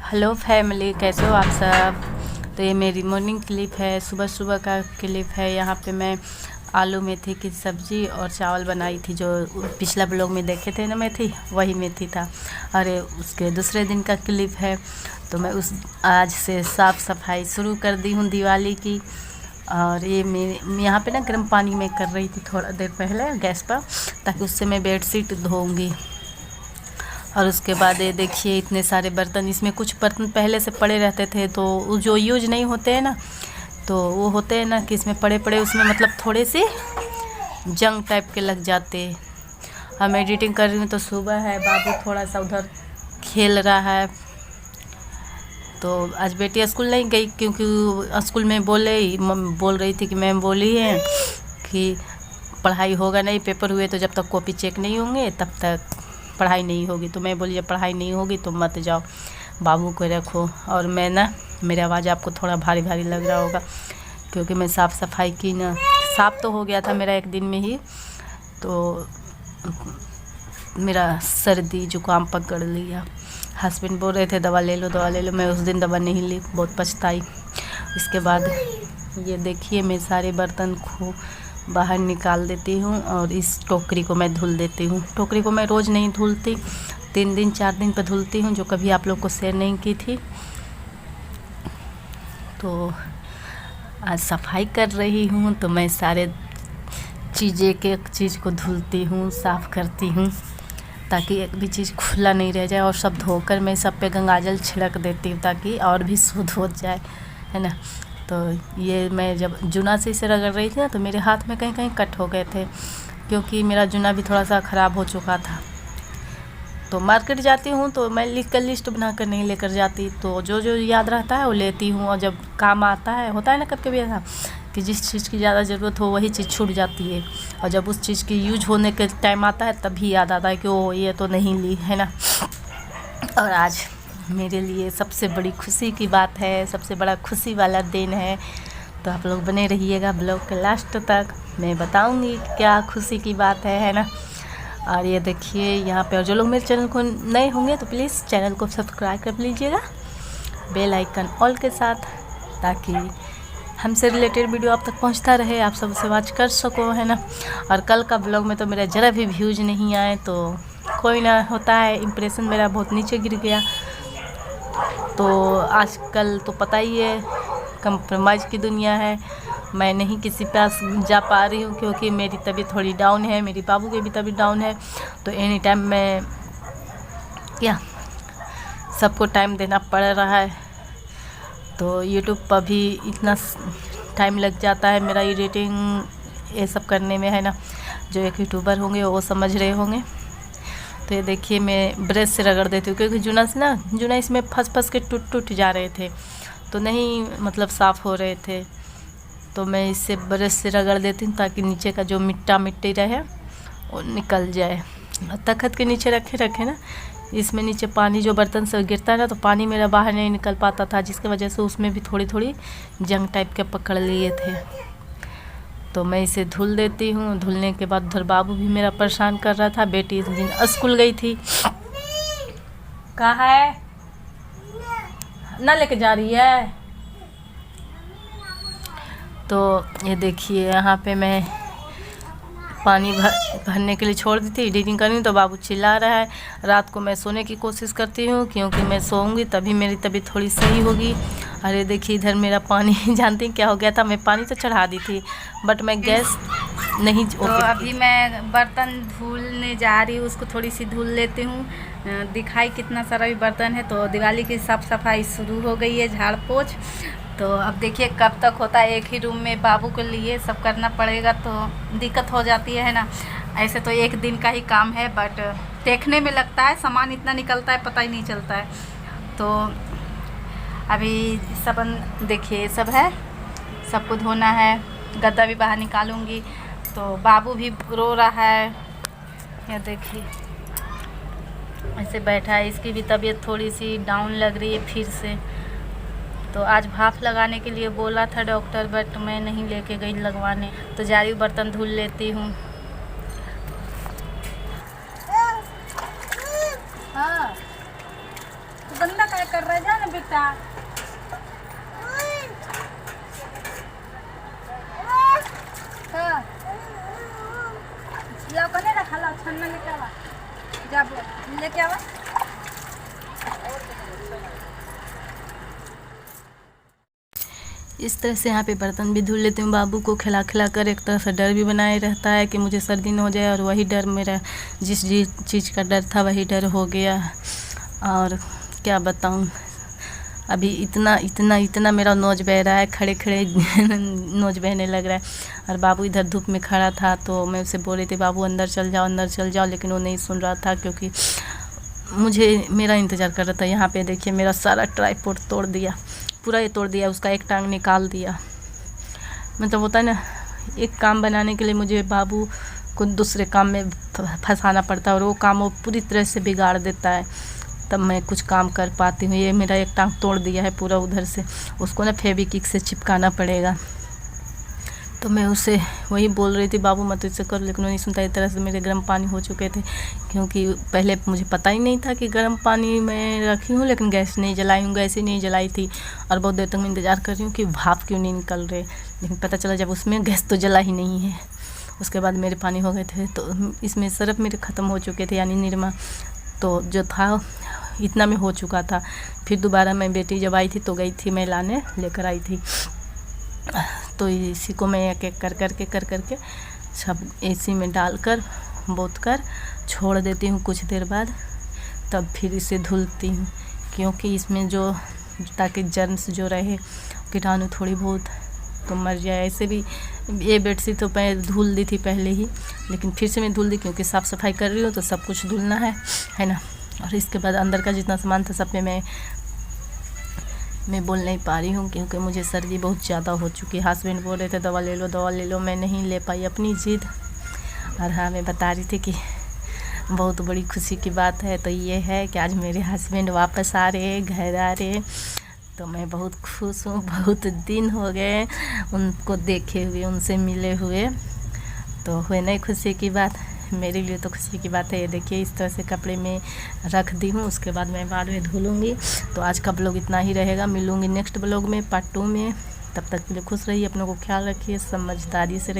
Hello family, कैसे हो आप सब। तो ये मेरी मॉर्निंग क्लिप है, सुबह सुबह का क्लिप है। यहाँ पे मैं आलू मेथी की सब्ज़ी और चावल बनाई थी, जो पिछला ब्लॉग में देखे थे ना मेथी, वही मेथी था। और उसके दूसरे दिन का क्लिप है। तो मैं आज से साफ़ सफाई शुरू कर दी हूँ दिवाली की। और ये मैं यहाँ पे ना गर्म पानी में कर रही थी थोड़ा देर पहले गैस पर, ताकि उससे मैं बेडशीट धोऊँगी। और उसके बाद ये देखिए इतने सारे बर्तन, इसमें कुछ बर्तन पहले से पड़े रहते थे, तो जो यूज नहीं होते हैं ना, तो वो होते हैं ना कि इसमें पड़े पड़े उसमें मतलब थोड़े से जंग टाइप के लग जाते। हम एडिटिंग कर रही हूँ तो सुबह है, बाबू थोड़ा सा उधर खेल रहा है। तो आज बेटी स्कूल नहीं गई, क्योंकि स्कूल में बोल रही थी कि मैम बोली है कि पढ़ाई होगा नहीं, पेपर हुए तो जब तक कॉपी चेक नहीं होंगे तब तक पढ़ाई नहीं होगी। तो मैं बोली जब पढ़ाई नहीं होगी तो मत जाओ, बाबू को रखो। और मैं ना, मेरी आवाज़ आपको थोड़ा भारी भारी लग रहा होगा, क्योंकि मैं साफ़ सफाई की ना। साफ़ तो हो गया था मेरा एक दिन में ही, तो मेरा सर्दी जुकाम पकड़ लिया। हस्बैंड बोल रहे थे दवा ले लो दवा ले लो, मैं उस दिन दवा नहीं ली, बहुत पछताई। इसके बाद ये देखिए मैं सारे बर्तन को बाहर निकाल देती हूँ और इस टोकरी को मैं धुल देती हूँ। टोकरी को मैं रोज़ नहीं धुलती, 3 दिन 4 दिन पर धुलती हूँ, जो कभी आप लोग को शेयर नहीं की थी। तो आज सफाई कर रही हूँ, तो मैं सारे चीज़ें एक एक चीज़ को धुलती हूँ, साफ़ करती हूँ, ताकि एक भी चीज़ खुला नहीं रह जाए। और सब धोकर मैं सब पे गंगाजल छिड़क देती हूँ, ताकि और भी शुद्ध हो जाए, है ना। तो ये मैं जब जूना से इसे रगड़ रही थी ना, तो मेरे हाथ में कहीं कहीं कट हो गए थे, क्योंकि मेरा जूना भी थोड़ा सा ख़राब हो चुका था। तो मार्केट जाती हूँ तो मैं लिस्ट बनाकर नहीं लेकर जाती, तो जो जो याद रहता है वो लेती हूँ। और जब काम आता है, होता है ना कभी कभी ऐसा कि जिस चीज़ की ज़्यादा ज़रूरत हो वही चीज़ छूट जाती है, और जब उस चीज़ की यूज होने के टाइम आता है तभी याद आता है कि ओ ये तो नहीं ली, है ना। और आज मेरे लिए सबसे बड़ी खुशी की बात है, सबसे बड़ा खुशी वाला दिन है। तो आप लोग बने रहिएगा ब्लॉग के लास्ट तक, मैं बताऊंगी क्या खुशी की बात है ना। और ये देखिए यहाँ पे, और जो लोग मेरे चैनल को नए होंगे तो प्लीज़ चैनल को सब्सक्राइब कर लीजिएगा बेल आइकन ऑल के साथ, ताकि हमसे रिलेटेड वीडियो आप तक पहुंचता रहे, आप सबसे वॉच कर सको, है ना। और कल का ब्लॉग में तो मेरा ज़रा भी व्यूज नहीं आए, तो कोई ना, होता है, इम्प्रेशन मेरा बहुत नीचे गिर गया। तो आजकल तो पता ही है कंप्रोमाइज़ की दुनिया है, मैं नहीं किसी पास जा पा रही हूँ, क्योंकि मेरी तबीयत थोड़ी डाउन है, मेरी बाबू की भी तबीयत डाउन है। तो एनी टाइम मैं क्या सबको टाइम देना पड़ रहा है। तो यूट्यूब पर भी इतना टाइम लग जाता है मेरा एडिटिंग ये सब करने में, है ना। जो एक यूट्यूबर होंगे वो समझ रहे होंगे। तो ये देखिए मैं ब्रश से रगड़ देती हूँ, क्योंकि जूना इसमें फंस के टूट जा रहे थे, तो नहीं मतलब साफ़ हो रहे थे। तो मैं इससे ब्रश से रगड़ देती हूँ, ताकि नीचे का जो मिट्टी रहे वो निकल जाए। तख्त के नीचे रखे ना, इसमें नीचे पानी जो बर्तन से गिरता है ना, तो पानी मेरा बाहर नहीं निकल पाता था, जिसकी वजह से उसमें भी थोड़ी थोड़ी जंग टाइप के पकड़ लिए थे। तो मैं इसे धुल देती हूँ। धुलने के बाद उधर बाबू भी मेरा परेशान कर रहा था, बेटी इस दिन स्कूल गई थी। कहाँ है ना, लेके जा रही है। तो ये देखिए यहाँ पे मैं पानी भरने के लिए छोड़ दी थी, एडिटिंग करनी, तो बाबू चिल्ला रहा है। रात को मैं सोने की कोशिश करती हूँ, क्योंकि मैं सोऊंगी तभी मेरी तबीयत थोड़ी सही होगी। अरे देखिए इधर मेरा पानी जानते हैं क्या हो गया था, मैं पानी तो चढ़ा दी थी बट मैं गैस नहीं। तो अभी मैं बर्तन धुलने जा रही हूँ, उसको थोड़ी सी धुल लेती हूँ। दिखाई कितना सारा भी बर्तन है। तो दिवाली की साफ़ सफाई शुरू हो गई है, झाड़ पोछ। तो अब देखिए कब तक होता है, एक ही रूम में बाबू के लिए सब करना पड़ेगा, तो दिक्कत हो जाती है ना। ऐसे तो एक दिन का ही काम है, बट देखने में लगता है सामान इतना निकलता है, पता ही नहीं चलता है। तो अभी सब देखिए सब है, सबको धोना है, गद्दा भी बाहर निकालूंगी। तो बाबू भी रो रहा है, ये देखिए ऐसे बैठा है, इसकी भी तबीयत थोड़ी सी डाउन लग रही है फिर से। तो आज भाप लगाने के लिए बोला था डॉक्टर, बट मैं नहीं लेके गई लगवाने। तो जा रही हूँ, बर्तन धुल लेती हूँ। हाँ, तो गंदा क्या कर रहा है, बेटा। लाओ कने रखा, लाओ छन्ना लेके आवा, जा लेके आवा। इस तरह से यहाँ पे बर्तन भी धुल लेती हूँ। बाबू को खिला खिला कर एक तरह से डर भी बनाए रहता है कि मुझे सर्दी न हो जाए, और वही डर मेरा, जिस चीज़ का डर था वही डर हो गया। और क्या बताऊँ, अभी इतना मेरा नोज बह रहा है, खड़े खड़े नोज बहने लग रहा है। और बाबू इधर धूप में खड़ा था तो मैं उसे बोल रही थी बाबू अंदर चल जाओ, लेकिन वो नहीं सुन रहा था क्योंकि मुझे मेरा इंतज़ार कर रहा था। यहाँ पे देखिए मेरा सारा ट्राइपॉड तोड़ दिया, पूरा ये तोड़ दिया, उसका एक टांग निकाल दिया। मतलब होता है ना, एक काम बनाने के लिए मुझे बाबू को दूसरे काम में फंसाना पड़ता है, और वो काम वो पूरी तरह से बिगाड़ देता है, तब मैं कुछ काम कर पाती हूँ। ये मेरा एक टांग तोड़ दिया है पूरा उधर से, उसको ना फेविक्विक से चिपकाना पड़ेगा। तो मैं उसे वही बोल रही थी बाबू मत इसे कर, लेकिन वो नहीं सुनता। इस तरह से मेरे गर्म पानी हो चुके थे, क्योंकि पहले मुझे पता ही नहीं था कि गर्म पानी मैं रखी हूँ, लेकिन गैस नहीं जलाई हूँ, गैस ही नहीं जलाई थी। और बहुत देर तक मैं इंतज़ार कर रही हूँ कि भाप क्यों नहीं निकल रहे, लेकिन पता चला जब उसमें गैस तो जला ही नहीं है। उसके बाद मेरे पानी हो गए थे, तो इसमें सर्फ मेरे ख़त्म हो चुके थे, यानी निरमा तो जो था इतना में हो चुका था। फिर दोबारा मैं बेटी जब आई थी तो गई थी मैं लाने, लेकर आई थी। तो इसी को मैं एक एक कर करके सब एसी में डालकर बोत कर छोड़ देती हूँ कुछ देर बाद, तब फिर इसे धुलती हूँ, क्योंकि इसमें जो ताकि जर्म्स जो रहे, कीटाणु थोड़ी बहुत तो मर जाए। ऐसे भी ये बेडशीट तो मैं धुल दी थी पहले ही, लेकिन फिर से मैं धुल दी क्योंकि साफ़ सफाई कर रही हूँ तो सब कुछ धुलना है ना। और इसके बाद अंदर का जितना सामान था सब पे मैं बोल नहीं पा रही हूँ, क्योंकि मुझे सर्दी बहुत ज़्यादा हो चुकी है। हस्बैंड बोल रहे थे दवा ले लो, मैं नहीं ले पाई अपनी जिद। और हाँ, मैं बता रही थी कि बहुत बड़ी खुशी की बात है तो ये है कि आज मेरे हस्बैंड वापस आ रहे, घर आ रहे, तो मैं बहुत खुश हूँ। बहुत दिन हो गए उनको देखे हुए, उनसे मिले हुए, तो हुए नहीं खुशी की बात। मेरे लिए तो खुशी की बात है। ये देखिए इस तरह से कपड़े में रख दी हूँ, उसके बाद मैं बाद में धुलूँगी। तो आज का ब्लॉग इतना ही रहेगा, मिलूँगी नेक्स्ट ब्लॉग में पार्ट 2 में। तब तक के लिए खुश रहिए, अपनों को ख्याल रखिए, समझदारी से रहिए।